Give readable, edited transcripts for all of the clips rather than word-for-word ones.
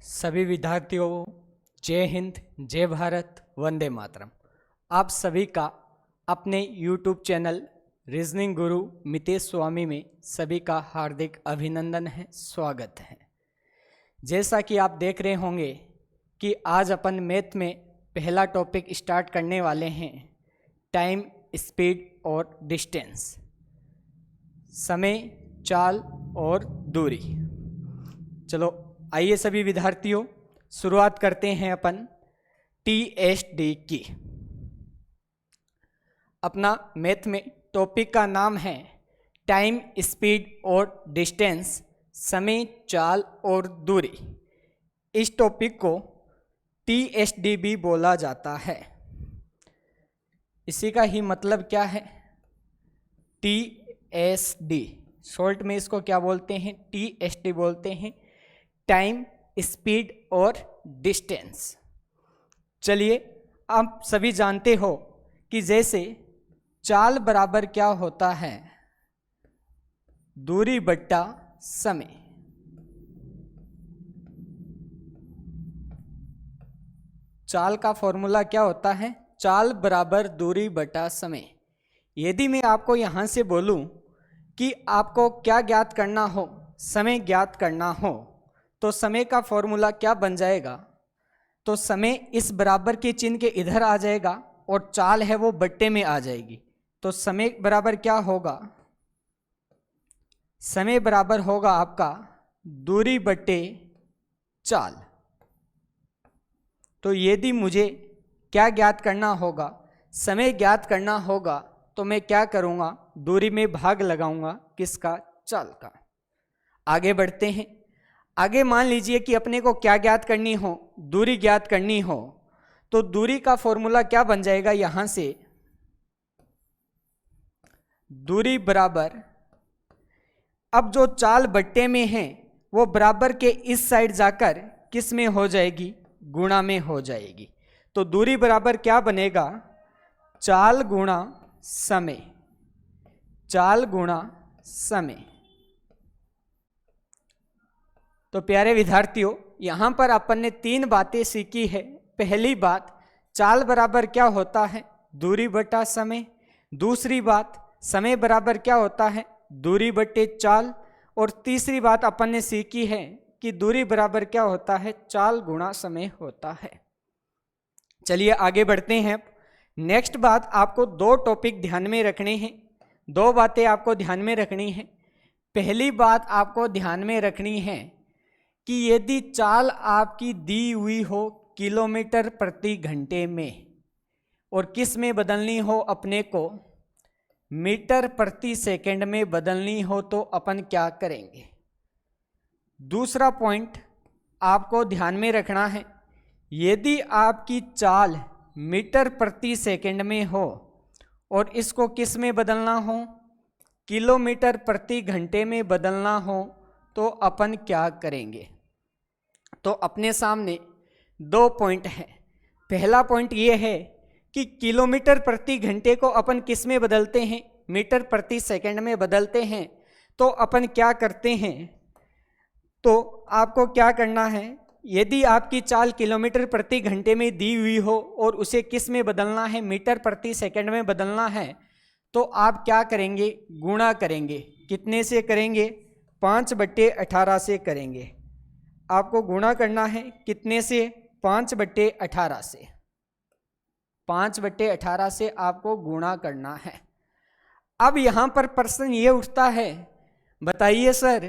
सभी विद्यार्थियों को जय हिंद, जय भारत, वंदे मातरम। आप सभी का अपने YouTube चैनल रीजनिंग गुरु मितेश स्वामी में सभी का हार्दिक अभिनंदन है, स्वागत है। जैसा कि आप देख रहे होंगे कि आज अपन मैथ में पहला टॉपिक स्टार्ट करने वाले हैं, टाइम, स्पीड और डिस्टेंस, समय, चाल और दूरी। चलो आइए सभी विद्यार्थियों, शुरुआत करते हैं अपन TSD की। अपना मैथ में टॉपिक का नाम है टाइम, स्पीड और डिस्टेंस, समय, चाल और दूरी। इस टॉपिक को TSD भी बोला जाता है। इसी का ही मतलब क्या है? TSD, शॉर्ट में इसको क्या बोलते हैं? TSD बोलते हैं, टाइम, स्पीड और डिस्टेंस। चलिए, आप सभी जानते हो कि जैसे चाल बराबर क्या होता है? दूरी बट्टा समय। चाल का फॉर्मूला क्या होता है? चाल बराबर दूरी बटा समय। यदि मैं आपको यहां से बोलूं कि आपको क्या ज्ञात करना हो, समय ज्ञात करना हो, तो समय का फॉर्मूला क्या बन जाएगा? तो समय इस बराबर के चिन्ह के इधर आ जाएगा और चाल है वो बट्टे में आ जाएगी। तो समय बराबर क्या होगा? समय बराबर होगा आपका दूरी बट्टे चाल। तो यदि मुझे क्या ज्ञात करना होगा? समय ज्ञात करना होगा, तो मैं क्या करूंगा? दूरी में भाग लगाऊंगा, किसका? चाल का। आगे बढ़ते हैं। आगे मान लीजिए कि अपने को क्या ज्ञात करनी हो? दूरी ज्ञात करनी हो। तो दूरी का फॉर्मूला क्या बन जाएगा? यहां से दूरी बराबर, अब जो चाल बट्टे में है वो बराबर के इस साइड जाकर किस में हो जाएगी? गुणा में हो जाएगी। तो दूरी बराबर क्या बनेगा? चाल गुणा समय। चाल गुणा समय। तो प्यारे विद्यार्थियों, यहां पर अपन ने तीन बातें सीखी है। पहली बात, चाल बराबर क्या होता है? दूरी बटा समय। दूसरी बात, समय बराबर क्या होता है? दूरी बटे चाल। और तीसरी बात अपन ने सीखी है कि दूरी बराबर क्या होता है? चाल गुणा समय होता है। चलिए आगे बढ़ते हैं। नेक्स्ट बात, आपको दो टॉपिक ध्यान में रखने हैं, दो बातें आपको ध्यान में रखनी है। पहली बात आपको ध्यान में रखनी है कि यदि चाल आपकी दी हुई हो किलोमीटर प्रति घंटे में और किस में बदलनी हो अपने को? मीटर प्रति सेकंड में बदलनी हो, तो अपन क्या करेंगे? दूसरा पॉइंट आपको ध्यान में रखना है, यदि आपकी चाल मीटर प्रति सेकंड में हो और इसको किस में बदलना हो? किलोमीटर प्रति घंटे में बदलना हो, तो अपन क्या करेंगे? तो अपने सामने दो पॉइंट हैं। पहला पॉइंट ये है कि किलोमीटर प्रति घंटे को अपन किस में बदलते हैं? मीटर प्रति सेकंड में बदलते हैं। तो अपन क्या करते हैं? तो आपको क्या करना है, यदि आपकी चाल किलोमीटर प्रति घंटे में दी हुई हो और उसे किस में बदलना है? मीटर प्रति सेकंड में बदलना है, तो आप क्या करेंगे? गुणा करेंगे। कितने से करेंगे? 5/18 से करेंगे। आपको गुणा करना है कितने से? 5/18 से। 5/18 से आपको गुणा करना है। अब यहां पर प्रश्न ये उठता है, बताइए सर,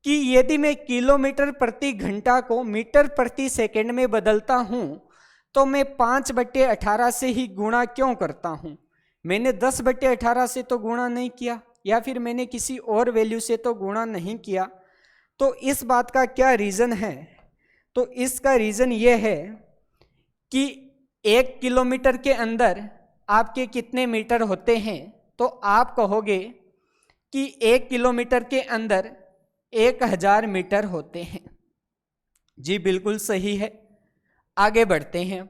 कि यदि मैं किलोमीटर प्रति घंटा को मीटर प्रति सेकंड में बदलता हूं, तो मैं 5/18 से ही गुणा क्यों करता हूं? मैंने 10/18 से तो गुणा नहीं किया, या फिर मैंने किसी और वैल्यू से तो गुणा नहीं किया। तो इस बात का क्या रीज़न है? तो इसका रीज़न ये है कि 1 किलोमीटर के अंदर आपके कितने मीटर होते हैं? तो आप कहोगे कि 1 किलोमीटर के अंदर 1000 मीटर होते हैं। जी बिल्कुल सही है। आगे बढ़ते हैं।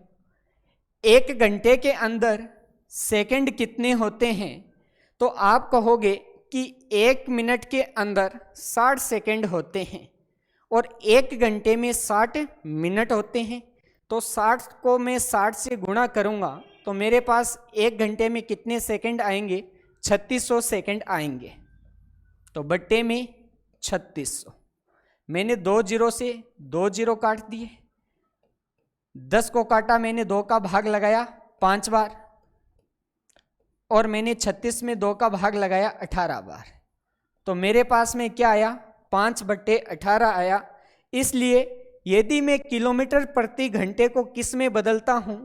1 घंटे के अंदर सेकंड कितने होते हैं? तो आप कहोगे कि 1 मिनट के अंदर 60 सेकंड होते हैं। और 1 घंटे में 60 मिनट होते हैं। तो 60 को मैं 60 से गुणा करूंगा तो मेरे पास 1 घंटे में कितने सेकंड आएंगे? 3600 सेकंड आएंगे। तो बट्टे में 3600, मैंने 2 जीरो से 2 जीरो काट दिए, 10 को काटा मैंने, 2 का भाग लगाया 5 बार, और मैंने 36 में 2 का भाग लगाया 18 बार। तो मेरे पास में क्या आया? 5/18 आया। इसलिए यदि मैं किलोमीटर प्रति घंटे को किस में बदलता हूं?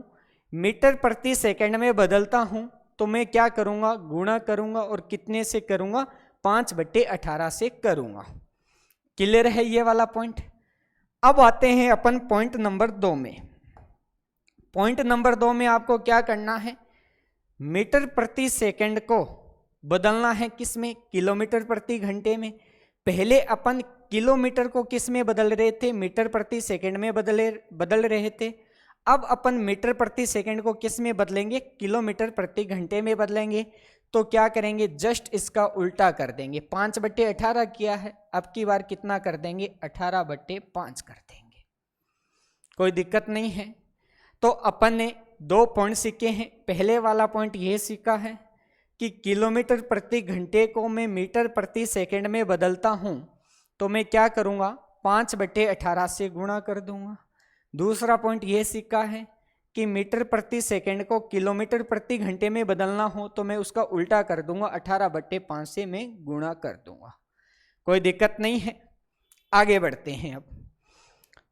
मीटर प्रति सेकंड में बदलता हूं, तो मैं क्या करूंगा? गुणा करूंगा, और कितने से करूंगा? 5/18 से करूंगा। क्लियर है ये वाला पॉइंट? अब आते हैं अपन पॉइंट नंबर 2 में। पॉइंट नंबर 2 में आपको क्या करना है? मीटर प्रति सेकंड को बदलना है किस में? किलोमीटर प्रति घंटे में। पहले अपन किलोमीटर को किस में बदल रहे थे? मीटर प्रति सेकंड में बदल रहे थे। अब अपन मीटर प्रति सेकंड को किस में बदलेंगे? किलोमीटर प्रति घंटे में बदलेंगे। तो क्या करेंगे? जस्ट इसका उल्टा कर देंगे। 5/18 किया है, अब की बार कितना कर देंगे? 18/5 कर देंगे। कोई दिक्कत नहीं है। तो अपन ने 2 पॉइंट सीखे हैं। पहले वाला पॉइंट यह सीखा है कि किलोमीटर प्रति घंटे को मैं मीटर प्रति सेकंड में बदलता हूं, तो मैं क्या करूंगा? 5/18 से गुणा कर दूंगा। दूसरा पॉइंट यह सीखा है कि मीटर प्रति सेकंड को किलोमीटर प्रति घंटे में बदलना हो तो मैं उसका उल्टा कर दूंगा, 18/5 से मैं गुणा कर दूंगा। कोई दिक्कत नहीं है। आगे बढ़ते हैं। अब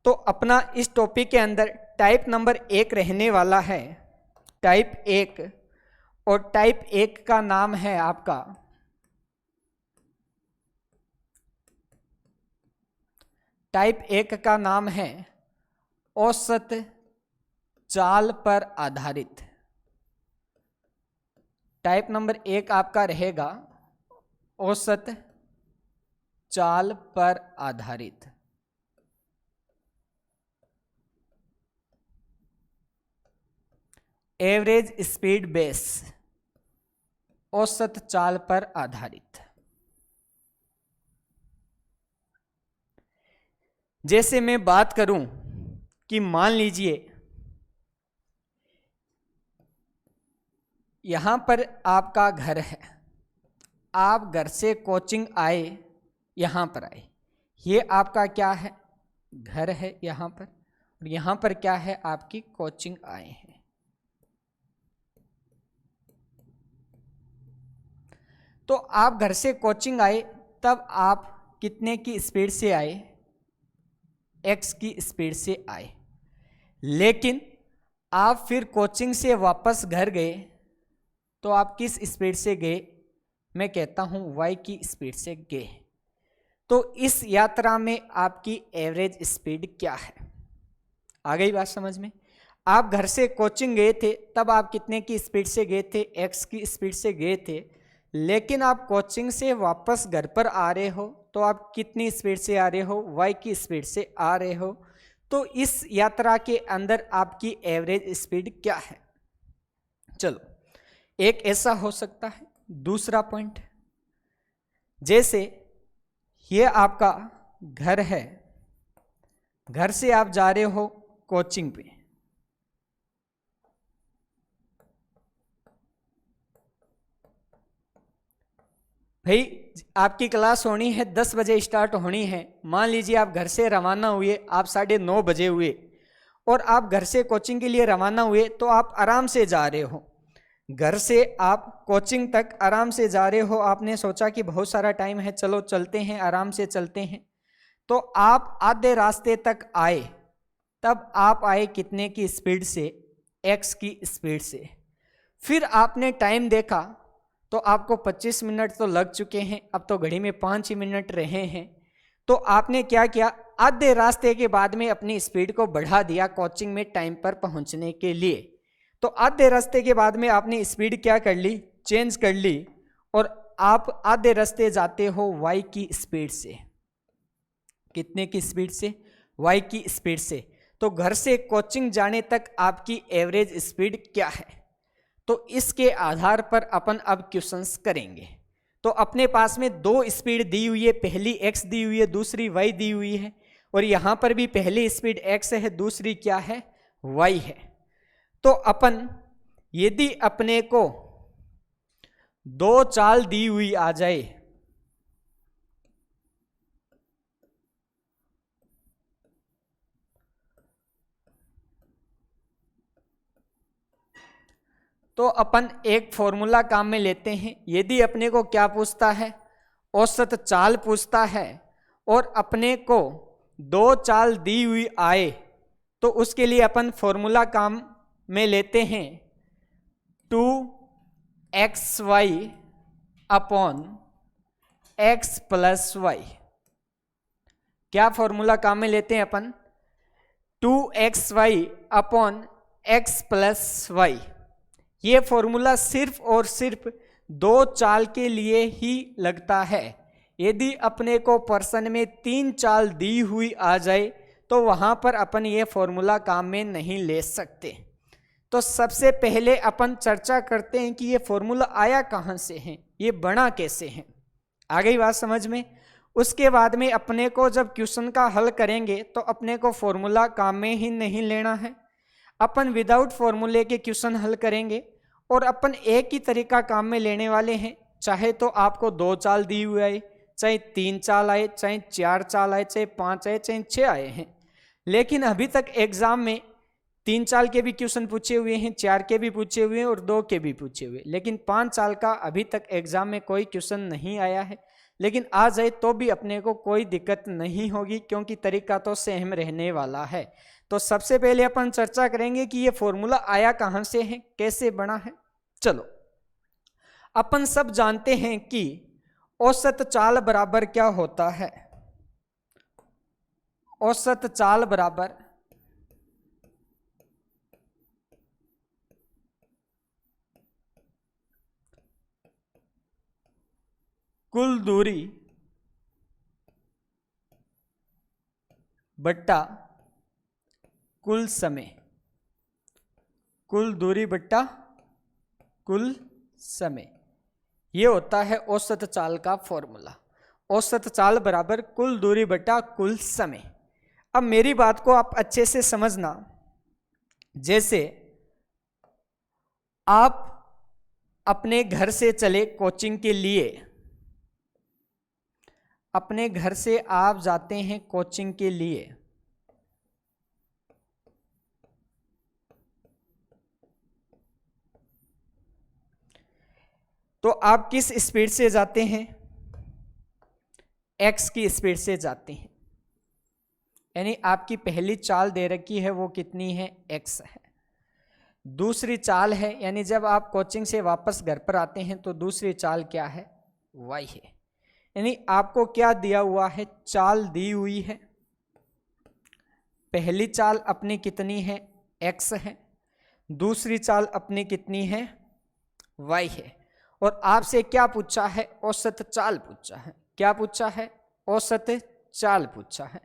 तो अपना इस टॉपिक के अंदर टाइप नंबर 1 रहने वाला है, टाइप 1। और टाइप 1 का नाम है आपका औसत चाल पर आधारित। टाइप नंबर 1 आपका रहेगा औसत चाल पर आधारित। एवरेज स्पीड बेस, औसत चाल पर आधारित। जैसे मैं बात करूं कि मान लीजिए यहां पर आपका घर है, आप घर से कोचिंग आए, यहां पर आए, ये आपका क्या है? घर है यहां पर, और यहां पर क्या है? आपकी कोचिंग आए हैं। तो आप घर से कोचिंग आए, तब आप कितने की स्पीड से आए? x की स्पीड से आए। लेकिन आप फिर कोचिंग से वापस घर गए तो आप किस स्पीड से गए? मैं कहता हूं y की स्पीड से गए। तो इस यात्रा में आपकी एवरेज स्पीड क्या है? आ गई बात समझ में? आप घर से कोचिंग गए थे, तब आप कितने की स्पीड से गए थे? x की स्पीड से गए थे। लेकिन आप कोचिंग से वापस घर पर आ रहे हो तो आप कितनी स्पीड से आ रहे हो? y की स्पीड से आ रहे हो। तो इस यात्रा के अंदर आपकी एवरेज स्पीड क्या है? चलो, एक ऐसा हो सकता है। दूसरा पॉइंट, जैसे ये आपका घर है, घर से आप जा रहे हो कोचिंग पे, भाई आपकी क्लास होनी है 10 बजे स्टार्ट होनी है। मान लीजिए आप घर से रवाना हुए, आप 9:30 बजे हुए, और आप घर से कोचिंग के लिए रवाना हुए, तो आप आराम से जा रहे हो। घर से आप कोचिंग तक आराम से जा रहे हो। आपने सोचा कि बहुत सारा टाइम है, चलो चलते हैं, आराम से चलते हैं। तो आप आधे रास्ते तक आए, तब आप आए कितने की स्पीड से? x की स्पीड से। फिर आपने टाइम देखा तो आपको 25 मिनट तो लग चुके हैं, अब तो घड़ी में 5 ही मिनट रहे हैं। तो आपने क्या किया? आधे रास्ते के बाद में अपनी स्पीड को बढ़ा दिया कोचिंग में टाइम पर पहुंचने के लिए। तो आधे रास्ते के बाद में आपने स्पीड क्या कर ली? चेंज कर ली, और आप आधे रास्ते जाते हो y की स्पीड से। कितने की स्पीड से? y की स्पीड से। तो घर से कोचिंग जाने तक आपकी एवरेज स्पीड क्या है? तो इसके आधार पर अपन अब क्वेश्चंस करेंगे। तो अपने पास में 2 स्पीड दी हुई है, पहली x दी हुई है, दूसरी y दी हुई है, और यहां पर भी पहली स्पीड x है, दूसरी क्या है, y है। तो अपन यदि अपने को दो चाल दी हुई आ जाए, तो अपन एक फॉर्मूला काम में लेते हैं। यदि अपने को क्या पूछता है, औसत चाल पूछता है, और अपने को दो चाल दी हुई आए, तो उसके लिए अपन फॉर्मूला काम में लेते हैं 2xy upon x plus y। क्या फॉर्मूला काम में लेते हैं अपन, 2xy upon x plus y। ये फॉर्मूला सिर्फ और सिर्फ दो चाल के लिए ही लगता है। यदि अपने को प्रश्न में तीन चाल दी हुई आ जाए तो वहां पर अपन ये फॉर्मूला काम में नहीं ले सकते। तो सबसे पहले अपन चर्चा करते हैं कि ये फॉर्मूला आया कहाँ से है, ये बना कैसे है। आ गई बात समझ में। उसके बाद में अपने को जब क्वेश्चन का हल करेंगे तो अपने को फॉर्मूला काम में ही नहीं लेना है, अपन विदाउट फॉर्मूले के क्वेश्चन हल करेंगे। और अपन एक ही तरीका काम में लेने वाले हैं, चाहे तो आपको दो चाल दी हुई आए, चाहे तीन चाल आए, चाहे चार चाल आए, चाहे पांच आए, चाहे छह आए हैं। लेकिन अभी तक एग्जाम में तीन चाल के भी क्वेश्चन पूछे हुए हैं, चार के भी पूछे हुए हैं और दो के भी पूछे हुए, लेकिन पांच चाल का अभी तक एग्जाम में कोई क्वेश्चन नहीं आया है। लेकिन आ जाए तो भी अपने को कोई दिक्कत नहीं होगी, क्योंकि तरीका तो सेम रहने वाला है। तो सबसे पहले अपन चर्चा करेंगे कि ये फॉर्मूला आया कहाँ से है, कैसे बना है। चलो, अपन सब जानते हैं कि औसत चाल बराबर क्या होता है। औसत चाल बराबर कुल दूरी बट्टा कुल समय। कुल दूरी बट्टा कुल समय, ये होता है औसत चाल का फॉर्मूला। औसत चाल बराबर कुल दूरी बट्टा कुल समय। अब मेरी बात को आप अच्छे से समझना। जैसे आप अपने घर से चले कोचिंग के लिए, अपने घर से आप जाते हैं कोचिंग के लिए, तो आप किस स्पीड से जाते हैं, x की स्पीड से जाते हैं। यानी आपकी पहली चाल दे रखी है वो कितनी है, x है। दूसरी चाल है, यानी जब आप कोचिंग से वापस घर पर आते हैं तो दूसरी चाल क्या है, y है। यानी आपको क्या दिया हुआ है, चाल दी हुई है। पहली चाल अपनी कितनी है, x है। दूसरी चाल अपनी कितनी है, y है। और आपसे क्या पूछा है, औसत चाल पूछा है। क्या पूछा है, औसत चाल पूछा है।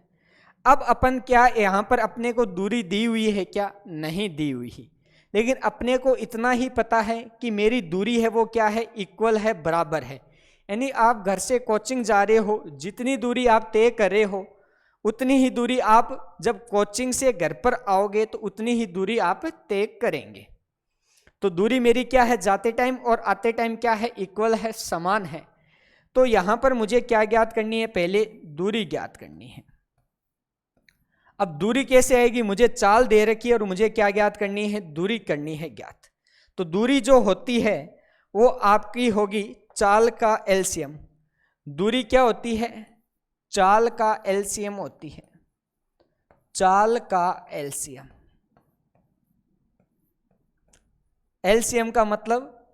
अब अपन क्या यहाँ पर अपने को दूरी दी हुई है क्या, नहीं दी हुई है, लेकिन अपने को इतना ही पता है कि मेरी दूरी है वो क्या है, इक्वल है, बराबर है। यानी आप घर से कोचिंग जा रहे हो, जितनी दूरी आप तय कर रहे हो उतनी ही दूरी आप जब कोचिंग से घर पर आओगे तो उतनी ही दूरी आप तय करेंगे। तो दूरी मेरी क्या है, जाते टाइम और आते टाइम क्या है, इक्वल है, समान है। तो यहां पर मुझे क्या ज्ञात करनी है, पहले दूरी ज्ञात करनी है। अब दूरी कैसे आएगी, मुझे चाल दे रखी है और मुझे क्या ज्ञात करनी है, दूरी करनी है ज्ञात। तो दूरी जो होती है वो आपकी होगी चाल का एलसीएम। दूरी क्या होती है, चाल का एलसीएम होती है, चाल का एलसीएम। एलसीएम का मतलब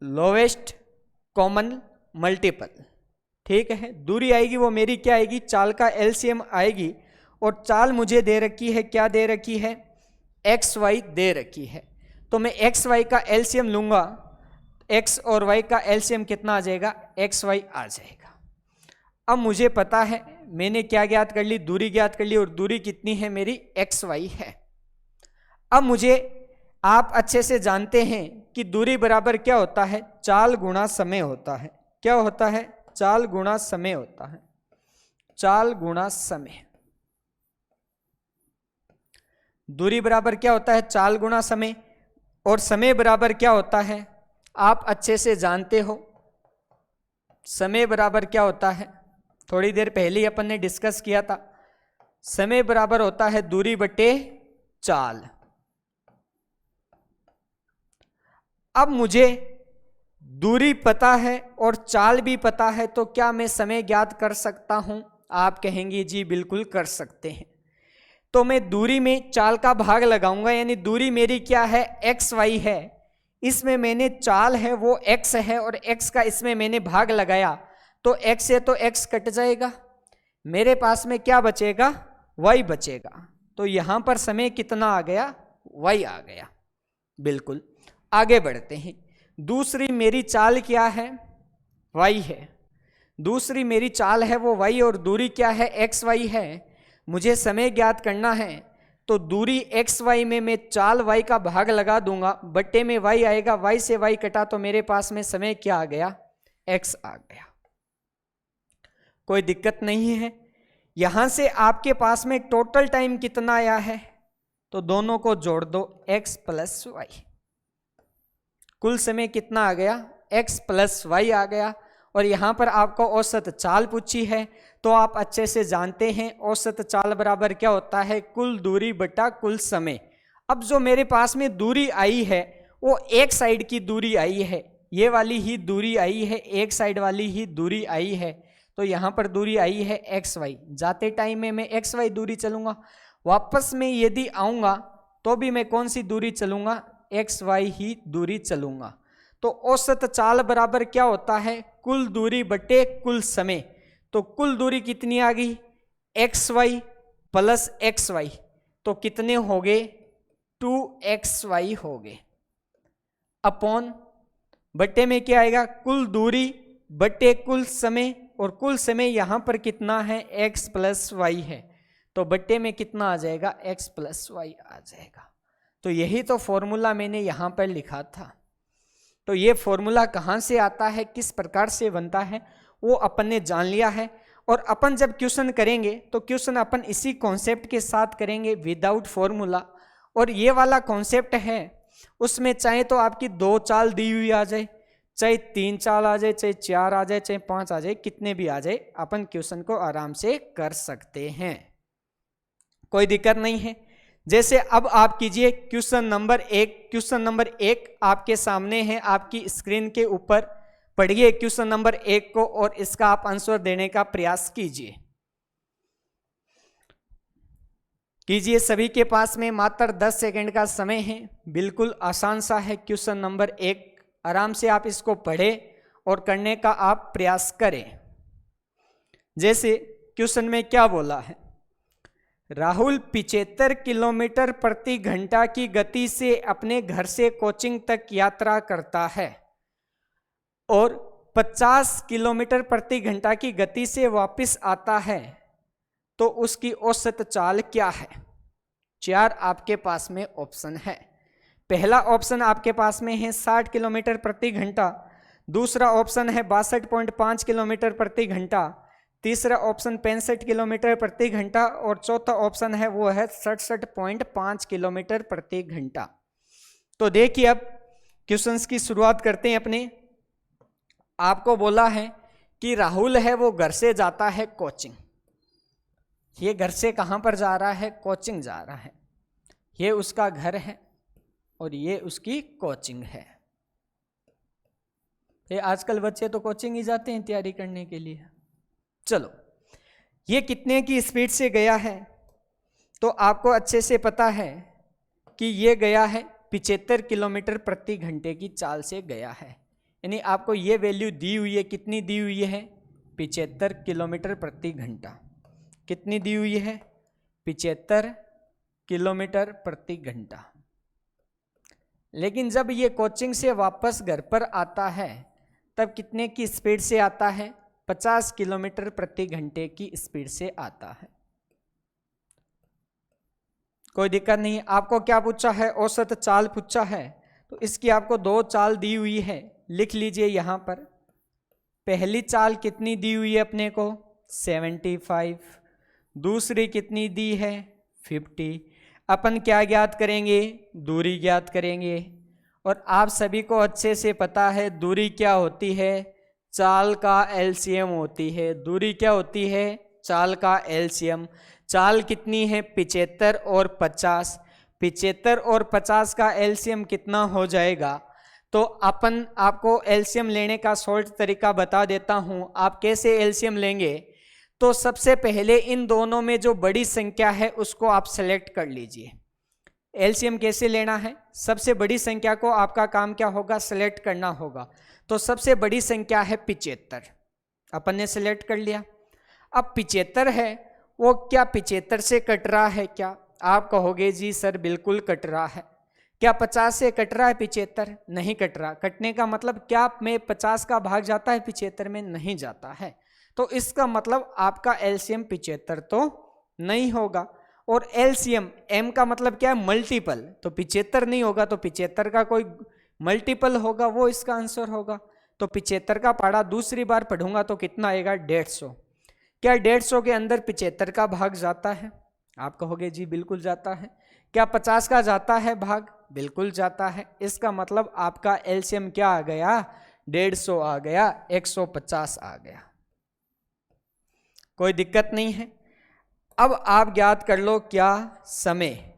लोवेस्ट कॉमन मल्टीपल, ठीक है। दूरी आएगी वो मेरी क्या आएगी, चाल का एलसीएम आएगी। और चाल मुझे दे रखी है, क्या दे रखी है, एक्स वाई दे रखी है। तो मैं एक्स वाई का एलसीएम लूंगा, एक्स और वाई का एलसीएम कितना आ जाएगा, एक्स वाई आ जाएगा। अब मुझे पता है, मैंने क्या ज्ञात कर ली, दूरी ज्ञात कर ली, और दूरी कितनी है मेरी, एक्स वाई है। अब मुझे, आप अच्छे से जानते हैं कि दूरी बराबर क्या होता है, चाल गुणा समय होता है। क्या होता है, चाल गुणा समय होता है, चाल गुणा समय। दूरी बराबर क्या होता है, चाल गुणा समय, और समय बराबर क्या होता है, आप अच्छे से जानते हो। समय बराबर क्या होता है, थोड़ी देर पहले ही अपन ने डिस्कस किया था। समय बराबर होता है दूरी बटे चाल। अब मुझे दूरी पता है और चाल भी पता है, तो क्या मैं समय ज्ञात कर सकता हूं? आप कहेंगे जी बिल्कुल कर सकते हैं। तो मैं दूरी में चाल का भाग लगाऊंगा, यानी दूरी मेरी क्या है, एक्स वाई है, इसमें मैंने चाल है वो एक्स है, और एक्स का इसमें मैंने भाग लगाया, तो एक्स से तो एक्स कट जाएगा, मेरे पास में क्या बचेगा, वाई बचेगा। तो यहां पर समय कितना आ गया, वाई आ गया। बिल्कुल, आगे बढ़ते हैं। दूसरी मेरी चाल क्या है, वाई है। दूसरी मेरी चाल है वो वाई, और दूरी क्या है, एक्स वाई है। मुझे समय ज्ञात करना है, तो दूरी एक्स वाई में मैं चाल वाई का भाग लगा दूंगा, बट्टे में वाई आएगा, वाई से वाई कटा तो मेरे पास में समय क्या आ गया, एक्स आ गया। कोई दिक्कत नहीं है। यहां से आपके पास में टोटल टाइम कितना आया है, तो दोनों को जोड़ दो, एक्स प्लस वाई। कुल समय कितना आ गया, एक्स प्लस वाई आ गया। और यहां पर आपको औसत चाल पूछी है, तो आप अच्छे से जानते हैं औसत चाल बराबर क्या होता है, कुल दूरी बटा कुल समय। अब जो मेरे पास में दूरी आई है वो एक साइड की दूरी आई है, ये वाली ही दूरी आई है, एक साइड वाली ही दूरी आई है। तो यहां पर दूरी आई है एक्स वाई। जाते टाइम में मैं एक्स वाई दूरी चलूंगा, वापस में यदि आऊंगा तो भी मैं कौन सी दूरी चलूंगा, एक्स वाई ही दूरी चलूंगा। तो औसत चाल बराबर क्या होता है, कुल दूरी बटे कुल समय। तो कुल दूरी कितनी आ गई, x y plus x y, तो कितने हो गए, 2xy हो गए, अपॉन बट्टे में क्या आएगा, कुल दूरी बटे कुल समय, और कुल समय यहां पर कितना है, x प्लस वाई है, तो बट्टे में कितना आ जाएगा, x प्लस वाई आ जाएगा। तो यही तो फॉर्मूला मैंने यहां पर लिखा था। तो ये फॉर्मूला कहां से आता है, किस प्रकार से बनता है, वो अपन ने जान लिया है। और अपन जब क्वेश्चन करेंगे तो क्वेश्चन अपन इसी कॉन्सेप्ट के साथ करेंगे, विदाउट फॉर्मूला। और ये वाला कॉन्सेप्ट है, उसमें चाहे तो आपकी 2 चाल दी हुई आ जाए, चाहे 3 चाल आ जाए, चाहे 4 आ जाए, चाहे 5 आ जाए, कितने भी आ जाए, अपन क्वेश्चन को आराम से कर सकते हैं, कोई दिक्कत नहीं है। जैसे अब आप कीजिए क्वेश्चन नंबर 1। क्वेश्चन नंबर 1 आपके सामने है, आपकी स्क्रीन के ऊपर पढ़िए क्वेश्चन नंबर 1 को, और इसका आप आंसर देने का प्रयास कीजिए। सभी के पास में मात्र 10 सेकंड का समय है, बिल्कुल आसान सा है क्वेश्चन नंबर 1। आराम से आप इसको पढ़ें और करने का आप प्रयास करें। जैसे क्वेश्चन में क्या बोला है, राहुल 75 किलोमीटर प्रति घंटा की गति से अपने घर से कोचिंग तक यात्रा करता है और 50 किलोमीटर प्रति घंटा की गति से वापस आता है, तो उसकी औसत चाल क्या है। 4 आपके पास में ऑप्शन है। पहला ऑप्शन आपके पास में है 60 किलोमीटर प्रति घंटा, दूसरा ऑप्शन है 62.5 किलोमीटर प्रति घंटा, तीसरा ऑप्शन 65 किलोमीटर प्रति घंटा, और चौथा ऑप्शन है वो है 67.5 किलोमीटर प्रति घंटा। तो देखिए अब क्वेश्चंस की शुरुआत करते हैं अपने। आपको बोला है कि राहुल है वो घर से जाता है कोचिंग। ये घर से कहां पर जा रहा है, कोचिंग जा रहा है। ये उसका घर है और ये उसकी कोचिंग है। ये आजकल बच्चे तो कोचिंग ही जाते हैं तैयारी करने के लिए। चलो, ये कितने की स्पीड से गया है, तो आपको अच्छे से पता है कि ये गया है 75 किलोमीटर प्रति घंटे की चाल से गया है। यानी आपको ये वैल्यू दी हुई है, कितनी दी हुई है, 75 किलोमीटर प्रति घंटा। कितनी दी हुई है, 75 किलोमीटर प्रति घंटा। लेकिन जब ये कोचिंग से वापस घर पर आता है तब कितने की स्पीड से आता है, 50 किलोमीटर प्रति घंटे की स्पीड से आता है। कोई दिक्कत नहीं। आपको क्या पूछा है, औसत चाल पूछा है, तो इसकी आपको 2 चाल दी हुई है, लिख लीजिए यहां पर। पहली चाल कितनी दी हुई है अपने को, 75। दूसरी कितनी दी है, 50। अपन क्या ज्ञात करेंगे, दूरी ज्ञात करेंगे। और आप सभी को अच्छे से पता है दूरी क्या होती है, चाल का एलसीएम होती है। दूरी क्या होती है, चाल का एलसीएम। चाल कितनी है, 75 और 50। 75 और 50 का एलसीएम कितना हो जाएगा। तो अपन आपको एलसीएम लेने का शॉर्ट तरीका बता देता हूं। आप कैसे एलसीएम लेंगे, तो सबसे पहले इन दोनों में जो बड़ी संख्या है उसको आप सेलेक्ट कर लीजिए। एलसीएम कैसे लेना है, सबसे बड़ी संख्या को आपका काम क्या होगा, सेलेक्ट करना होगा। तो सबसे बड़ी संख्या है 75, अपन ने सेलेक्ट कर लिया। अब 75 है, वो क्या 75 से कट रहा है क्या, आप कहोगे जी सर बिल्कुल कट रहा है। क्या 50 से कट रहा है 75, नहीं कट रहा। कटने का मतलब क्या में 50 का भाग जाता है 75 में, नहीं जाता है। तो इसका मतलब आपका एलसीएम 75 तो नहीं होगा। और एलसीएम, एम का मतलब क्या है, मल्टीपल, तो 75 नहीं होगा, तो 75 का कोई मल्टीपल होगा, वो इसका आंसर होगा। तो 75 का पढ़ा दूसरी बार पढ़ूंगा तो कितना आएगा, 150। क्या 150 के अंदर 75 का भाग जाता है, आप कहोगे जी बिल्कुल जाता है। क्या 50 का जाता है भाग, बिल्कुल जाता है। इसका मतलब आपका एलसीएम क्या आ गया, 150 आ गया, 150 आ गया। कोई दिक्कत नहीं है। अब आप ज्ञात कर लो क्या, समय।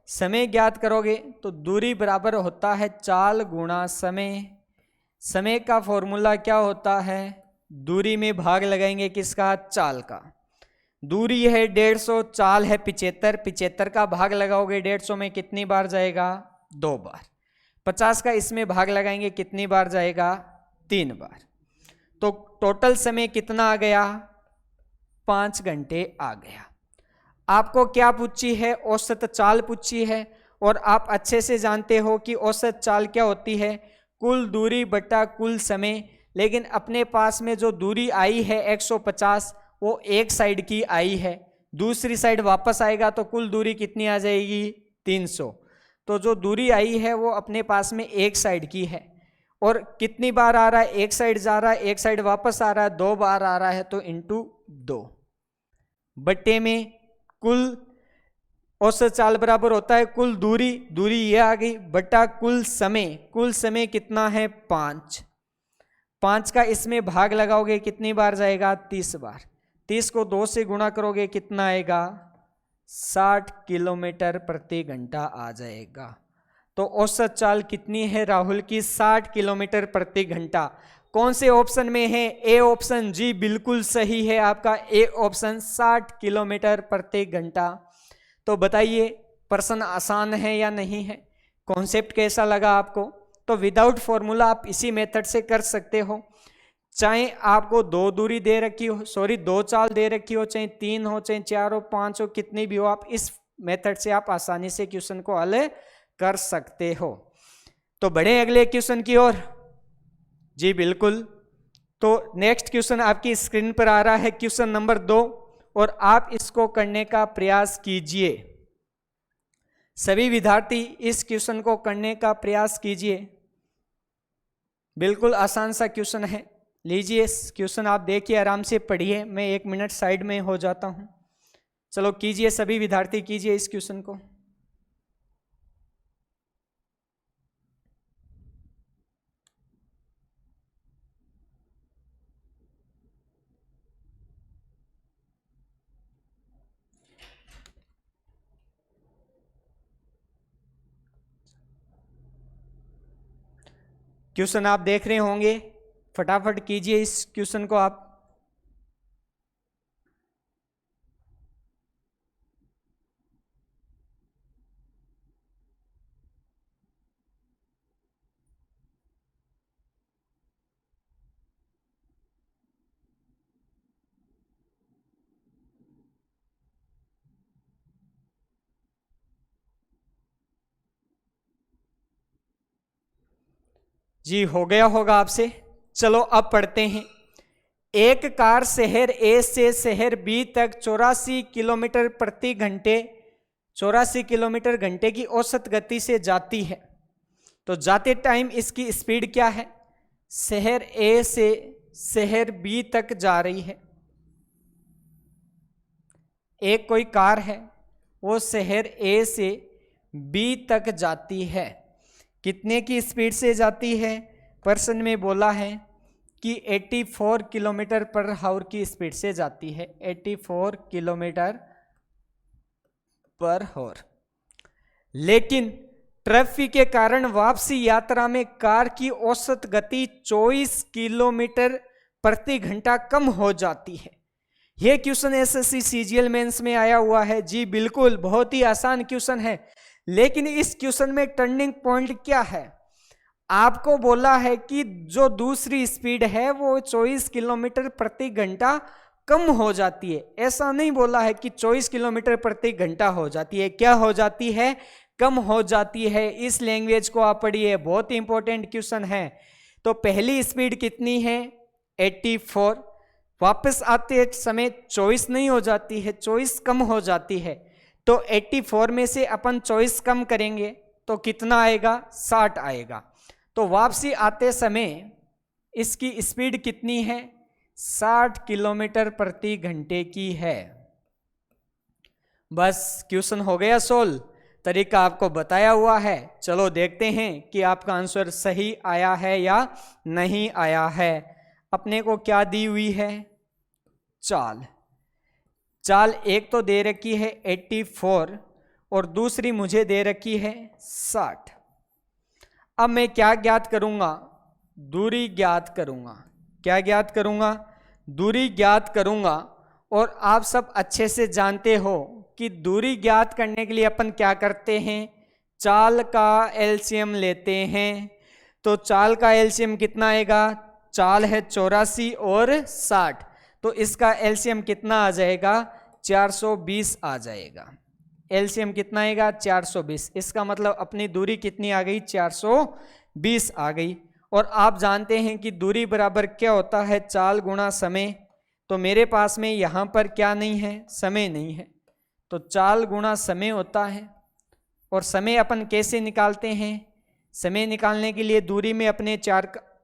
समय ज्ञात करोगे तो दूरी बराबर होता है चाल गुणा समय। समय का फॉर्मूला क्या होता है, दूरी में भाग लगाएंगे किसका, चाल का। दूरी है 150, चाल है 75। 75 का भाग लगाओगे 150 में कितनी बार जाएगा, 2 बार। 50 का इसमें भाग लगाएंगे कितनी बार जाएगा, 3 बार। तो टोटल समय कितना आ गया, 5 घंटे आ गया। आपको क्या पूछी है, औसत चाल पूछी है। और आप अच्छे से जानते हो कि औसत चाल क्या होती है, कुल दूरी बटा कुल समय। लेकिन अपने पास में जो दूरी आई है 150, वो एक साइड की आई है, दूसरी साइड वापस आएगा तो कुल दूरी कितनी आ जाएगी, 300। तो जो दूरी आई है वो अपने पास में एक साइड की है। और कितनी बार आ रहा है, एक साइड जा रहा है, एक साइड वापस आ रहा है, 2 बार आ रहा है, तो इंटू 2 बट्टे में कुल औसत चाल बराबर होता है कुल दूरी, दूरी ये आ गई, बटा कुल समय। कुल समय कितना है, 5। 5 का इसमें भाग लगाओगे कितनी बार जाएगा, 30 बार। 30 को 2 से गुणा करोगे कितना आएगा, 60 किलोमीटर प्रति घंटा आ जाएगा। तो औसत चाल कितनी है राहुल की, 60 किलोमीटर प्रति घंटा। कौन से ऑप्शन में है, ए ऑप्शन, जी बिल्कुल सही है आपका ए ऑप्शन, 60 किलोमीटर प्रति घंटा। तो बताइए प्रश्न आसान है या नहीं है, कॉन्सेप्ट कैसा लगा आपको। तो विदाउट फॉर्मूला आप इसी मेथड से कर सकते हो। चाहे आपको 2 दूरी दे रखी हो, 2 चाल दे रखी हो, चाहे 3 हो, चाहे 4 हो, 5 हो, कितनी भी हो, आप इस मेथड से आप आसानी से क्वेश्चन को हल कर सकते हो। तो बढ़े अगले क्वेश्चन की ओर। जी बिल्कुल। तो नेक्स्ट क्वेश्चन आपकी स्क्रीन पर आ रहा है, क्वेश्चन नंबर 2, और आप इसको करने का प्रयास कीजिए। सभी विद्यार्थी इस क्वेश्चन को करने का प्रयास कीजिए। बिल्कुल आसान सा क्वेश्चन है। लीजिए क्वेश्चन आप देखिए, आराम से पढ़िए, मैं 1 मिनट साइड में हो जाता हूं। चलो कीजिए, सभी विद्यार्थी कीजिए इस क्वेश्चन को। क्वेश्चन आप देख रहे होंगे, फटाफट कीजिए इस क्वेश्चन को आप। जी हो गया होगा आपसे। चलो अब पढ़ते हैं। एक कार शहर ए से शहर बी तक 84 किलोमीटर प्रति घंटे 84 किलोमीटर घंटे की औसत गति से जाती है। तो जाते टाइम इसकी स्पीड क्या है, शहर ए से शहर बी तक जा रही है। एक कोई कार है, वो शहर ए से बी तक जाती है। कितने की स्पीड से जाती है? प्रश्न में बोला है कि 84 किलोमीटर पर आवर की स्पीड से जाती है, 84 किलोमीटर पर आवर। लेकिन ट्रैफिक के कारण वापसी यात्रा में कार की औसत गति 24 किलोमीटर प्रति घंटा कम हो जाती है। यह क्वेश्चन एसएससी सीजीएल मेंस में आया हुआ है। जी बिल्कुल, बहुत ही आसान क्वेश्चन है। लेकिन इस क्वेश्चन में टर्निंग पॉइंट क्या है? आपको बोला है कि जो दूसरी स्पीड है वो 24 किलोमीटर प्रति घंटा कम हो जाती है। ऐसा नहीं बोला है कि 24 किलोमीटर प्रति घंटा हो जाती है। क्या हो जाती है? कम हो जाती है। इस लैंग्वेज को आप पढ़िए, बहुत ही इंपॉर्टेंट क्वेश्चन है। तो पहली स्पीड कितनी है? 84। वापस आते समय 24 नहीं हो जाती है, 24 कम हो जाती है। तो 84 में से अपन 24 कम करेंगे तो कितना आएगा? 60 आएगा। तो वापसी आते समय इसकी स्पीड कितनी है? 60 किलोमीटर प्रति घंटे की है। बस क्वेश्चन हो गया सोल्व। तरीका आपको बताया हुआ है। चलो देखते हैं कि आपका आंसर सही आया है या नहीं आया है। अपने को क्या दी हुई है? चाल एक तो दे रखी है 84 और दूसरी मुझे दे रखी है 60। अब मैं क्या ज्ञात करूंगा? दूरी ज्ञात करूंगा। क्या ज्ञात करूंगा? दूरी ज्ञात करूंगा। और आप सब अच्छे से जानते हो कि दूरी ज्ञात करने के लिए अपन क्या करते हैं? चाल का एलसीएम लेते हैं। तो चाल का एलसीएम कितना आएगा? चाल है 84 और 60, तो इसका एलसीएम कितना आ जाएगा? 420 आ जाएगा। एलसीएम कितना आएगा? 420। इसका मतलब अपनी दूरी कितनी आ गई? 420 आ गई। और आप जानते हैं कि दूरी बराबर क्या होता है? चाल गुणा समय। तो मेरे पास में यहाँ पर क्या नहीं है? समय नहीं है, तो चाल गुणा समय होता है। और समय अपन कैसे निकालते हैं? समय निकालने के लिए दूरी में अपने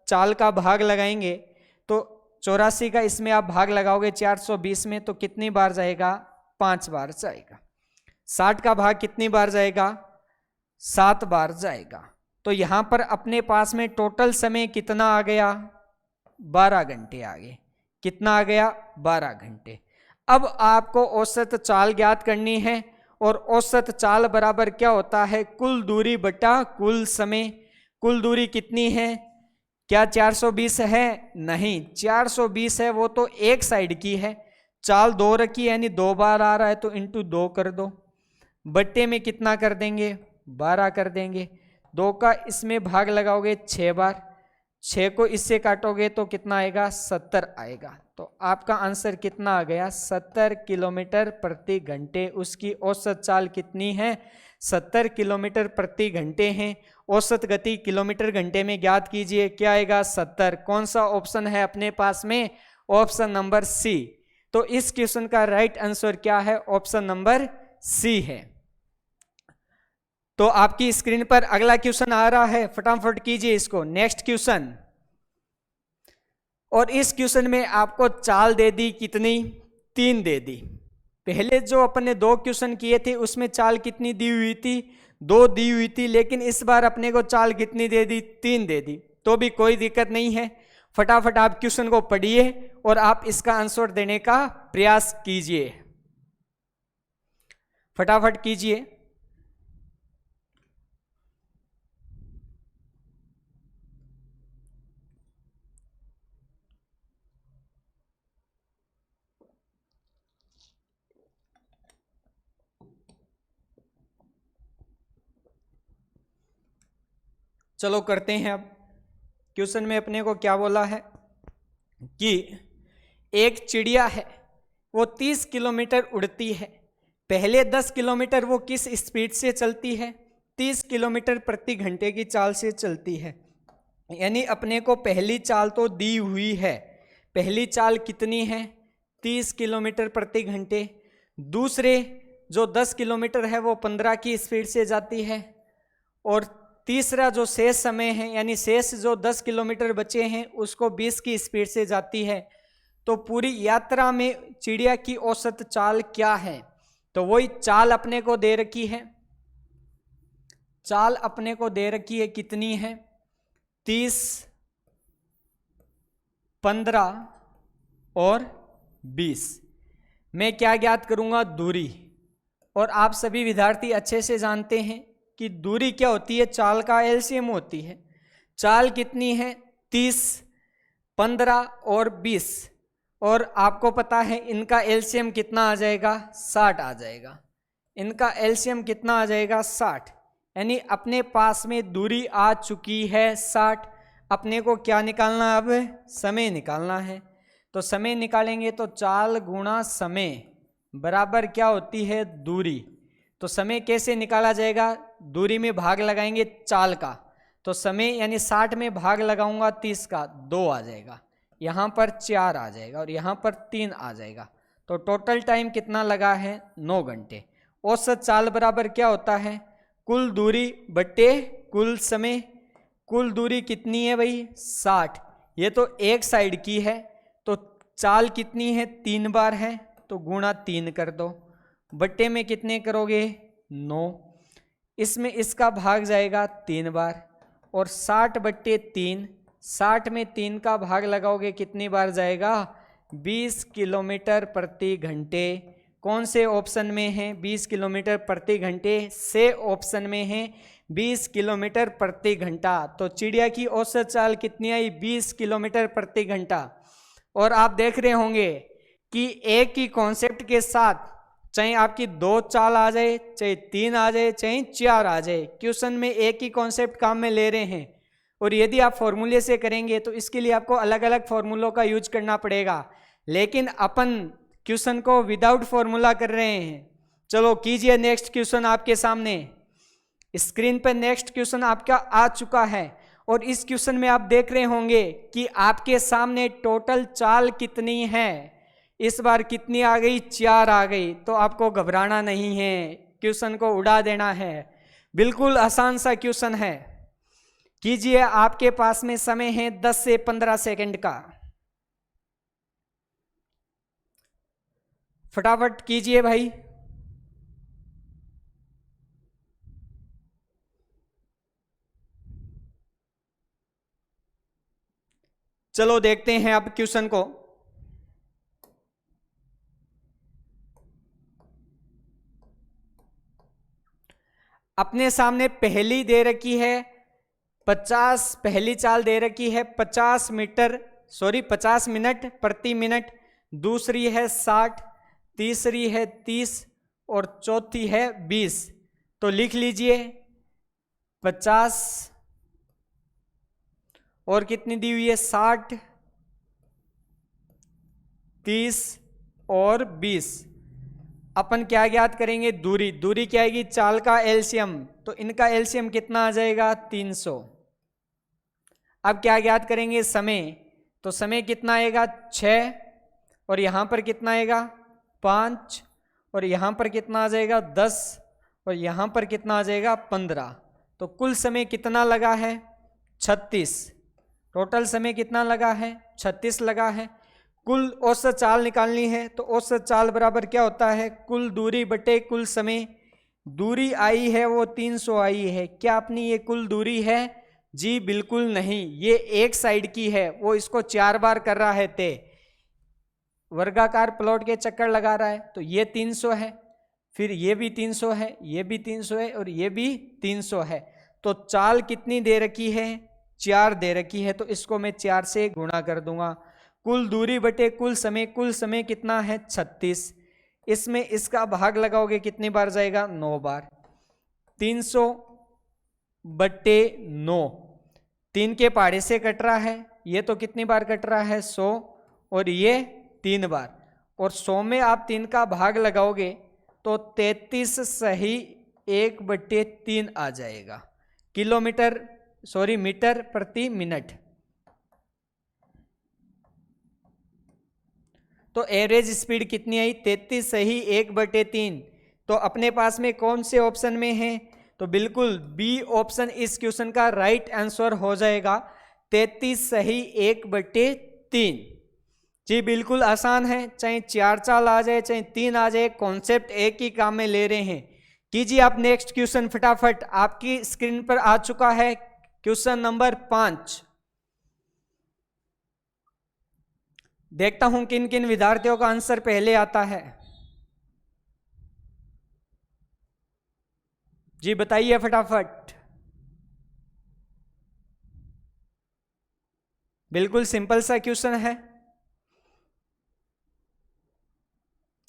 चाल का भाग लगाएंगे। तो 84 का इसमें आप भाग लगाओगे 420 में, तो कितनी बार जाएगा? 5 बार जाएगा। 60 का भाग कितनी बार जाएगा? 7 बार जाएगा। तो यहां पर अपने पास में टोटल समय कितना आ गया? 12 घंटे आ गए। कितना आ गया? 12 घंटे। अब आपको औसत चाल ज्ञात करनी है। और औसत चाल बराबर क्या होता है? कुल दूरी बटा कुल समय। कुल दूरी कितनी है? क्या 420 है? नहीं, 420 है वो तो एक साइड की है। चाल 2 रखी यानी 2 बार आ रहा है, तो इंटू 2 कर दो। बट्टे में कितना कर देंगे? 12 कर देंगे। 2 का इसमें भाग लगाओगे 6 बार। 6 को इससे काटोगे तो कितना आएगा? 70 आएगा। तो आपका आंसर कितना आ गया? 70 किलोमीटर प्रति घंटे। उसकी औसत चाल कितनी है? 70 किलोमीटर प्रति घंटे है। औसत गति किलोमीटर घंटे में ज्ञात कीजिए। क्या आएगा? 70। कौन सा ऑप्शन है अपने पास में? Option number C. तो इस क्वेश्चन का राइट आंसर क्या है? ऑप्शन नंबर सी है। तो आपकी स्क्रीन पर अगला क्वेश्चन आ रहा है, फटाफट कीजिए इसको। Next question. और इस क्वेश्चन में आपको चाल दे दी कितनी? 3 दे दी। पहले जो अपन ने 2 क्वेश्चन किए थे उसमें चाल कितनी दी हुई थी? 2 दी हुई थी। लेकिन इस बार अपने को चाल कितनी दे दी? 3 दे दी। तो भी कोई दिक्कत नहीं है। फटाफट आप क्वेश्चन को पढ़िए और आप इसका आंसर देने का प्रयास कीजिए। फटाफट कीजिए। चलो करते हैं। अब क्वेश्चन में अपने को क्या बोला है कि एक चिड़िया है, वो 30 किलोमीटर उड़ती है। पहले 10 किलोमीटर वो किस स्पीड से चलती है? 30 किलोमीटर प्रति घंटे की चाल से चलती है। यानी अपने को पहली चाल तो दी हुई है। पहली चाल कितनी है? 30 किलोमीटर प्रति घंटे। दूसरे जो 10 किलोमीटर है वो 15 की स्पीड से जाती है। और तीसरा जो शेष समय है, यानी शेष जो 10 किलोमीटर बचे हैं उसको 20 की स्पीड से जाती है। तो पूरी यात्रा में चिड़िया की औसत चाल क्या है? तो वही चाल अपने को दे रखी है, चाल अपने को दे रखी है कितनी है 30, 15 और 20। मैं क्या ज्ञात करूंगा दूरी, और आप सभी विद्यार्थी अच्छे से जानते हैं कि दूरी क्या होती है, चाल का एलसीएम होती है। चाल कितनी है 30, 15 और 20, और आपको पता है इनका एलसीएम कितना आ जाएगा 60 आ जाएगा, इनका एलसीएम कितना आ जाएगा 60, यानी अपने पास में दूरी आ चुकी है 60। अपने को क्या निकालना, अब समय निकालना है। तो समय निकालेंगे तो चाल गुणा समय बराबर क्या होती है दूरी। तो समय कैसे निकाला जाएगा, दूरी में भाग लगाएंगे चाल का, तो समय यानी 60 में भाग लगाऊंगा 30 का 2 आ जाएगा, यहाँ पर 4 आ जाएगा और यहाँ पर 3 आ जाएगा। तो टोटल टाइम कितना लगा है 9 घंटे। औसत चाल बराबर क्या होता है कुल दूरी बटे कुल समय। कुल दूरी कितनी है भाई 60, ये तो एक साइड की है, तो चाल कितनी है 3 बार है, तो गुणा 3 कर दो, बट्टे में कितने करोगे 9, इसमें इसका भाग जाएगा 3 बार, और 60 बट्टे 3, 60 में 3 का भाग लगाओगे कितनी बार जाएगा 20 किलोमीटर प्रति घंटे। कौन से ऑप्शन में है 20 किलोमीटर प्रति घंटे, से ऑप्शन में है 20 किलोमीटर प्रति घंटा। तो चिड़िया की औसत चाल कितनी आई 20 किलोमीटर प्रति घंटा। और आप देख रहे होंगे कि एक ही कॉन्सेप्ट के साथ चाहे आपकी 2 चाल आ जाए, चाहे 3 आ जाए, चाहे 4 आ जाए, क्वेश्चन में एक ही कॉन्सेप्ट काम में ले रहे हैं। और यदि आप फॉर्मूले से करेंगे तो इसके लिए आपको अलग अलग फॉर्मूलों का यूज करना पड़ेगा, लेकिन अपन क्वेश्चन को विदाउट फॉर्मूला कर रहे हैं। चलो कीजिए नेक्स्ट क्वेश्चन आपके सामने स्क्रीन पर। नेक्स्ट क्वेश्चन आपका आ चुका है और इस क्वेश्चन में आप देख रहे होंगे कि आपके सामने टोटल चाल कितनी है। इस बार कितनी आ गई 4 आ गई। तो आपको घबराना नहीं है, क्वेश्चन को उड़ा देना है, बिल्कुल आसान सा क्वेश्चन है। कीजिए, आपके पास में समय है 10 से 15 सेकंड का, फटाफट कीजिए भाई। चलो देखते हैं अब क्वेश्चन को। अपने सामने पहली दे रखी है 50, पहली चाल दे रखी है 50 मिनट प्रति मिनट, दूसरी है 60, तीसरी है 30 और चौथी है 20। तो लिख लीजिए 50 और कितनी दी हुई है 60, 30 और 20। अपन क्या ज्ञात करेंगे दूरी। दूरी क्या आएगी चाल का एलसीएम, तो इनका एलसीएम कितना आ जाएगा 300। अब क्या ज्ञात करेंगे समय, तो समय कितना आएगा 6 और यहां पर कितना आएगा 5 और यहां पर कितना आ जाएगा 10 और यहां पर कितना आ जाएगा 15। तो कुल समय कितना लगा है 36। टोटल समय कितना लगा है 36 लगा है। कुल औसत चाल निकालनी है, तो औसत चाल बराबर क्या होता है कुल दूरी बटे कुल समय। दूरी आई है वो 300 आई है, क्या अपनी ये कुल दूरी है? जी बिल्कुल नहीं, ये एक साइड की है, वो इसको 4 बार कर रहा है, ते वर्गाकार प्लॉट के चक्कर लगा रहा है। तो ये 300 है, फिर ये भी 300 है, ये भी 300 है और ये भी 300 है। तो चाल कितनी दे रखी है 4 दे रखी है, तो इसको मैं 4 से गुणा कर दूंगा। कुल दूरी बटे कुल समय कितना है 36। इसमें इसका भाग लगाओगे कितनी बार जाएगा 9 बार। 300 बटे 9, 3 के पहाड़े से कट रहा है, ये तो कितनी बार कट रहा है 100 और ये 3 बार, और 100 में आप 3 का भाग लगाओगे तो 33 सही 1/3 आ जाएगा मीटर प्रति मिनट। तो एवरेज स्पीड कितनी आई 33 सही 1/3। तो अपने पास में कौन से ऑप्शन में है? तो बिल्कुल बी ऑप्शन इस क्वेश्चन का राइट आंसर हो जाएगा, 33 सही 1/3। जी बिल्कुल आसान है, चाहे 4 चाल आ जाए चाहे 3 आ जाए, कॉन्सेप्ट एक ही काम में ले रहे हैं। कीजिए आप नेक्स्ट क्वेश्चन फटाफट, आपकी स्क्रीन पर आ चुका है क्वेश्चन नंबर 5। देखता हूं किन किन विद्यार्थियों का आंसर पहले आता है। जी बताइए फटाफट। बिल्कुल सिंपल सा क्वेश्चन है,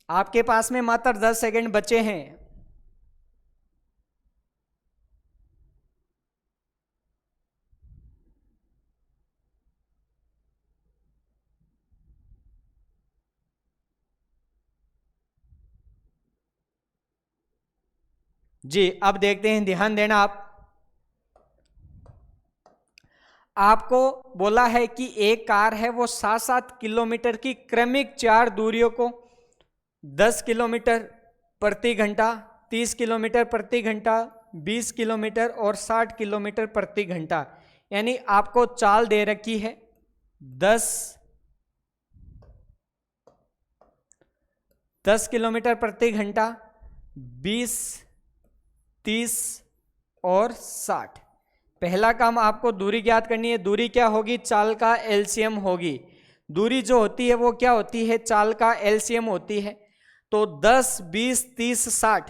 आपके पास में मात्र 10 सेकंड बचे हैं। जी अब देखते हैं, ध्यान देना आपको बोला है कि एक कार है वो 7-7 किलोमीटर की क्रमिक 4 दूरियों को 10 किलोमीटर प्रति घंटा, 30 किलोमीटर प्रति घंटा, 20 किलोमीटर और 60 किलोमीटर प्रति घंटा, यानी आपको चाल दे रखी है 10 किलोमीटर प्रति घंटा, 20, 30 और 60। पहला काम आपको दूरी ज्ञात करनी है। दूरी क्या होगी? चाल का एलसीएम होगी। दूरी जो होती है वो क्या होती है? चाल का एलसीएम होती है। तो 10, 20, 30, 60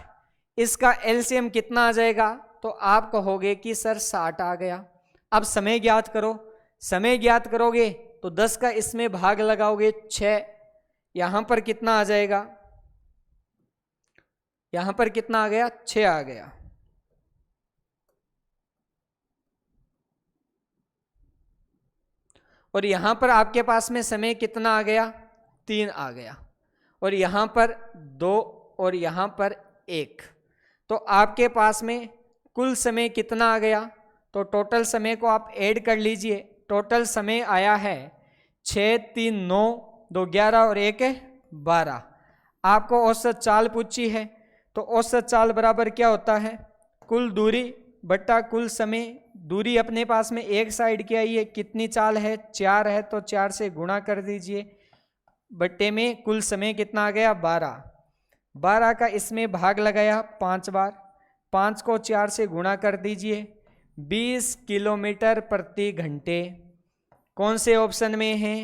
इसका एलसीएम कितना आ जाएगा? तो आप कहोगे कि सर 60 आ गया। अब समय ज्ञात करो। समय ज्ञात करोगे तो 10 का इसमें भाग लगाओगे 6, यहां पर कितना आ जाएगा? यहां पर कितना आ गया? 6 आ गया। और यहां पर आपके पास में समय कितना आ गया? 3 आ गया। और यहां पर 2 और यहां पर 1, तो आपके पास में कुल समय कितना आ गया? तो टोटल समय को आप ऐड कर लीजिए। टोटल समय आया है 6, 3, 9, 2, 11 और 1 12। आपको औसत चाल पूछी है, तो औसत चाल बराबर क्या होता है? कुल दूरी बट्टा कुल समय। दूरी अपने पास में एक साइड की आई है, कितनी चाल है? 4 है, तो 4 से गुणा कर दीजिए, बट्टे में कुल समय कितना आ गया? 12। 12 का इसमें भाग लगाया 5 बार, 5 को 4 से गुणा कर दीजिए, 20 किलोमीटर प्रति घंटे। कौन से ऑप्शन में है?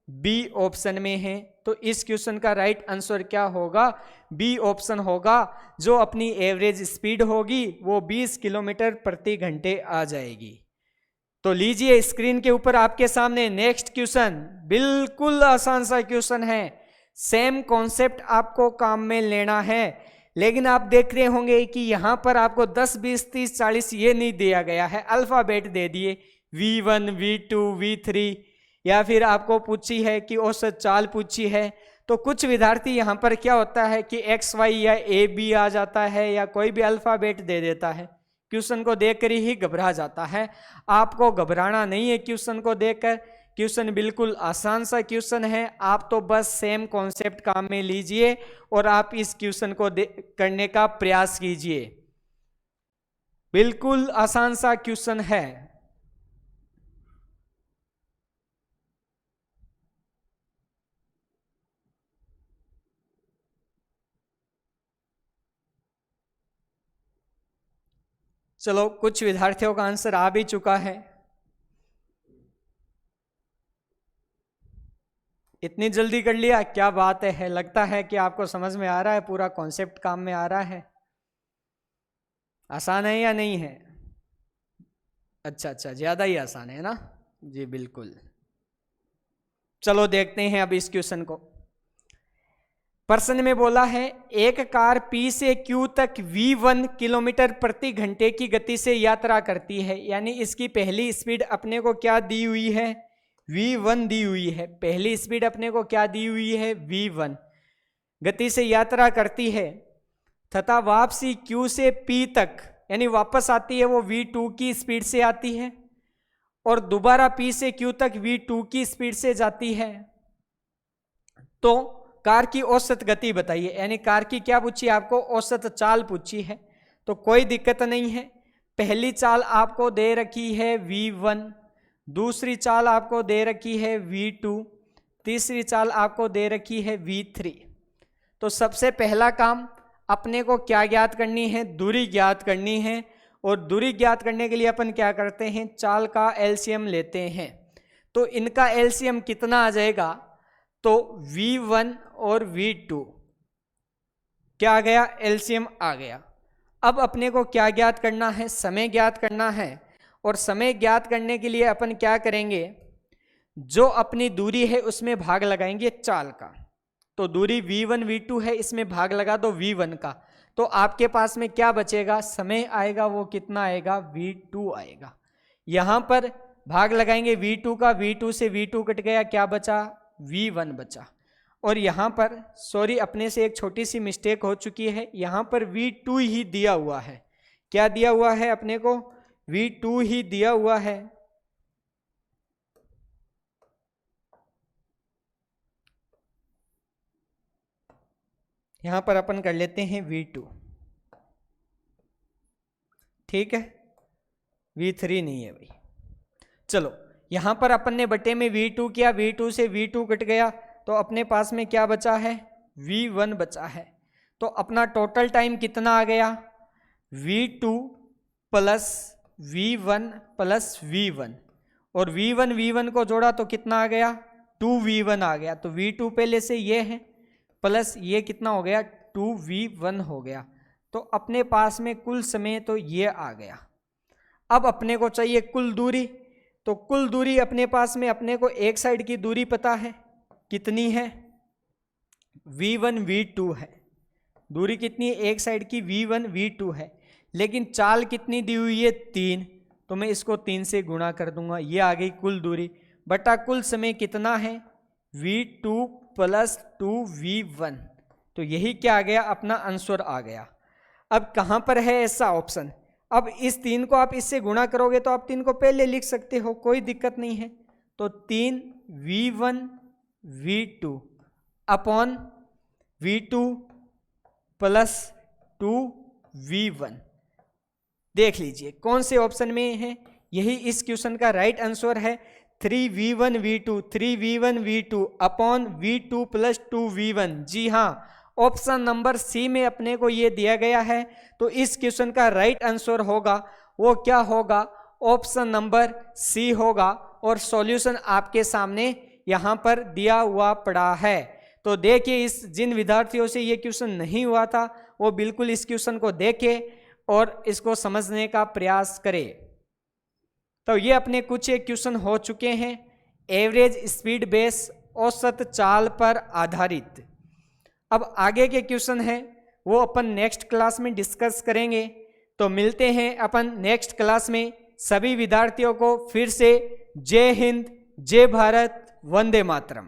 बी ऑप्शन में है। तो इस क्वेश्चन का राइट आंसर क्या होगा? बी ऑप्शन होगा। जो अपनी एवरेज स्पीड होगी वो 20 किलोमीटर प्रति घंटे आ जाएगी। तो लीजिए स्क्रीन के ऊपर आपके सामने नेक्स्ट क्वेश्चन, बिल्कुल आसान सा क्वेश्चन है। सेम कॉन्सेप्ट आपको काम में लेना है, लेकिन आप देख रहे होंगे कि यहां पर आपको 10, 20, 30, 40 ये नहीं दिया गया है, अल्फाबेट दे दिए V1, V2, V3, या फिर आपको पूछी है कि औसत चाल पूछी है। तो कुछ विद्यार्थी यहाँ पर क्या होता है कि XY या AB आ जाता है या कोई भी अल्फाबेट दे देता है, क्वेश्चन को देखकर ही घबरा जाता है। आपको घबराना नहीं है क्वेश्चन को देखकर, क्वेश्चन बिल्कुल आसान सा क्वेश्चन है। आप तो बस सेम कॉन्सेप्ट काम में लीजिए और आप इस क्वेश्चन को करने का प्रयास कीजिए। बिल्कुल आसान सा क्वेश्चन है। चलो कुछ विद्यार्थियों का आंसर आ भी चुका है। इतनी जल्दी कर लिया, क्या बात है। लगता है कि आपको समझ में आ रहा है, पूरा कॉन्सेप्ट काम में आ रहा है। आसान है या नहीं है? अच्छा, ज्यादा ही आसान है ना? जी बिल्कुल। चलो देखते हैं अब इस क्वेश्चन को। प्रश्न में बोला है एक कार P से Q तक V1 किलोमीटर प्रति घंटे की गति से यात्रा करती है, यानी इसकी पहली स्पीड अपने को क्या दी हुई है? V1 दी हुई है। पहली स्पीड अपने को क्या दी हुई है? V1 गति से यात्रा करती है तथा वापसी Q से P तक, यानी वापस आती है वो V2 की स्पीड से आती है और दोबारा P से Q तक V2 की स्पीड से जाती है। तो कार की औसत गति बताइए, यानी कार की क्या पूछी? आपको औसत चाल पूछी है। तो कोई दिक्कत नहीं है। पहली चाल आपको दे रखी है V1, दूसरी चाल आपको दे रखी है V2, तीसरी चाल आपको दे रखी है V3। तो सबसे पहला काम अपने को क्या ज्ञात करनी है, दूरी ज्ञात करनी है। और दूरी ज्ञात करने के लिए अपन क्या करते हैं, चाल का एलसीएम लेते हैं। तो इनका एलसीएम कितना आ जाएगा, तो V1 और V2 क्या आ गया, एलसीएम आ गया। अब अपने को क्या ज्ञात करना है, समय ज्ञात करना है। और समय ज्ञात करने के लिए अपन क्या करेंगे, जो अपनी दूरी है उसमें भाग लगाएंगे चाल का। तो दूरी V1 V2 है, इसमें भाग लगा दो V1 का। तो आपके पास में क्या बचेगा, समय आएगा, वो कितना आएगा, V2 आएगा। यहां पर भाग लगाएंगे V2 का, V2 से V2 कट गया, क्या बचा, V1 बचा। और यहाँ पर सॉरी अपने से एक छोटी सी मिस्टेक हो चुकी है, यहाँ पर V2 ही दिया हुआ है। क्या दिया हुआ है अपने को, V2 ही दिया हुआ है। यहां पर अपन कर लेते हैं V2, ठीक है, V3 नहीं है भाई। चलो यहां पर अपन ने बटे में V2 किया, V2 से V2 कट गया, तो अपने पास में क्या बचा है, V1 बचा है। तो अपना टोटल टाइम कितना आ गया, V2 plus V1 plus V1। और V1 को जोड़ा तो कितना आ गया, 2V1 आ गया। तो V2 पहले से ये है, प्लस ये कितना हो गया, 2V1 हो गया। तो अपने पास में कुल समय तो ये आ गया। अब अपने को चाहिए कुल दूरी। तो कुल दूरी अपने पास में, अपने को एक साइड की दूरी पता है कितनी है, V1 V2 है। दूरी कितनी है, एक साइड की V1 V2 है। लेकिन चाल कितनी दी हुई है, 3। तो मैं इसको 3 से गुणा कर दूंगा, ये आ गई कुल दूरी बटा कुल समय कितना है, V2 प्लस 2V1। तो यही क्या आ गया, अपना आंसर आ गया। अब कहाँ पर है ऐसा ऑप्शन, अब इस 3 को आप इससे गुणा करोगे तो आप 3 को पहले लिख सकते हो, कोई दिक्कत नहीं है। तो 3V1 V2 upon V2 plus 2V1। देख लीजिए कौन से ऑप्शन में है, यही इस क्वेश्चन का राइट आंसर है। 3V1 V2 upon V2 plus 2V1। जी हाँ, ऑप्शन नंबर सी में अपने को ये दिया गया है। तो इस क्वेश्चन का राइट आंसर होगा, वो क्या होगा, ऑप्शन नंबर सी होगा। और सॉल्यूशन आपके सामने यहाँ पर दिया हुआ पड़ा है। तो देखिए, इस जिन विद्यार्थियों से ये क्वेश्चन नहीं हुआ था वो बिल्कुल इस क्वेश्चन को देखें और इसको समझने का प्रयास करें। तो ये अपने कुछ एक क्वेश्चन हो चुके हैं एवरेज स्पीड बेस, औसत चाल पर आधारित। अब आगे के क्वेश्चन हैं वो अपन नेक्स्ट क्लास में डिस्कस करेंगे। तो मिलते हैं अपन नेक्स्ट क्लास में। सभी विद्यार्थियों को फिर से जय हिंद, जय भारत, वंदे मातरम।